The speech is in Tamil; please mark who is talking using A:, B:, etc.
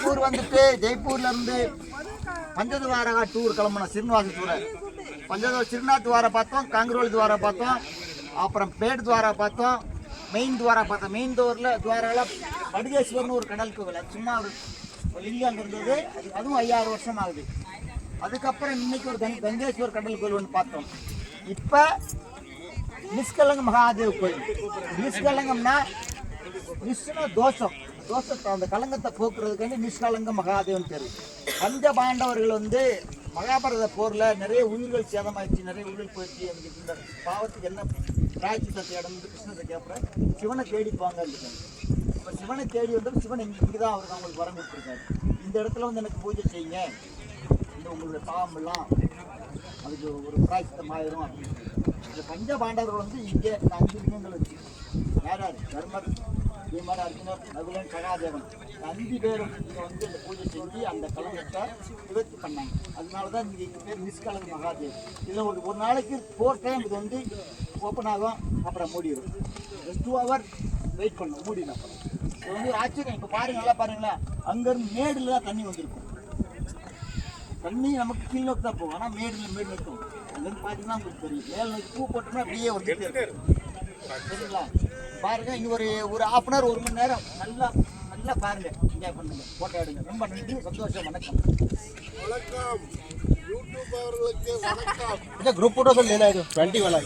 A: ஜெய்ப்பூர் வந்துட்டு ஜெய்ப்பூர்லேருந்து பஞ்சதுவாரகா டூர் கிளம்பணும். ஸ்ரீனிவாச டூரை ஸ்ரீநாத் துவாரை பார்த்தோம், காங்கிரோலி துவாரை பார்த்தோம், அப்புறம் பேட் துவாரா பார்த்தோம், மெயின் துவாரா பார்த்தோம். மெயின் துவாராவில் படுகேஸ்வரர்னு ஒரு கடல் கோவில், சும்மா ஒரு லிங்கம் இருந்தது, அதுவும் 5000 வருஷம் ஆகுது. அதுக்கப்புறம் இன்னைக்கு ஒரு கங்கேஸ்வர் கடல் கோவில் ஒன்று பார்த்தோம். இப்போ நிஷ்கலங்க மகாதேவ் கோயில். நிஷ்கலங்கம்னா நிஷ்ணு தோஷத்தை அந்த கலங்கத்தை போக்குறதுக்காண்டி நிஷ்கலங்க மகாதேவன் பேர். பஞ்ச பாண்டவர்கள் வந்து மகாபாரத போரில் நிறைய உயிர்கள் சேதமாயிடுச்சு, நிறைய உயிர்கள் போயிடுச்சு. எனக்கு இந்த பாவத்துக்கு என்ன பிராய்ச்சித்தை தேடணும் கிருஷ்ணத்தை கேட்குறேன். சிவனை தேடிப்பாங்க இருக்காங்க. இப்போ சிவனை தேடி வந்து சிவன் இங்கே தான் அவருக்கு அவங்களுக்கு வரம் கொடுத்துருக்காரு. இந்த இடத்துல வந்து எனக்கு பூஜை செய்யுங்க, இந்த உங்களுடைய பாவமெல்லாம் அதுக்கு ஒரு பிராய்ச்சித்தம் ஆயிரும் அப்படின்னு சொல்லி இந்த பஞ்ச பாண்டவர்கள் வந்து இங்கே 5 லிங்கங்கள் வச்சு யார் தர்மர், பீமர், அர்ஜுனர், நகுலன், சகாதேவன் 5 பேரும் இங்கே வந்து இந்த பூஜை செஞ்சு அந்த கலங்கத்தை நிவர்த்தி பண்ணாங்க. அதனால தான் இங்கே பேர் நிஷ்கலங்க மகாதேவ். இதில் ஒரு நாளைக்கு 4 டைம் இது வந்து ஓப்பன் ஆகும், அப்புறம் மூடிடும். 2 hours வெயிட் பண்ணணும், மூடிடும். அப்புறம் இது வந்து ஆச்சரியம். இப்போ பாருங்க, நல்லா பாருங்களேன், அங்கேருந்து மேடில் தான் தண்ணி வந்திருக்கும். தண்ணி நமக்கு கீழ் நோக்கி தான் போகும், ஆனால் மேடு இருக்கும். அங்கேருந்து பார்த்தீங்கன்னா உங்களுக்கு தெரியும். மேல் நோக்கி பூ போட்டோம்னா அப்படியே வந்துட்டே இருக்கும். சரிங்களா? பாருங்க, இங்கே ஒரு 1/2 hour 1 மணி நேரம் நல்லா பாருங்க, என்ஜாய் பண்ணுங்க, போட்டோ எடுங்க. ரொம்ப நன்றி, சந்தோஷம், வணக்கம்.
B: வணக்கம் யூடியூப் அவர்களுக்கு வணக்கம்.
A: ग्रुप फोटो तो ले ला 20 वाला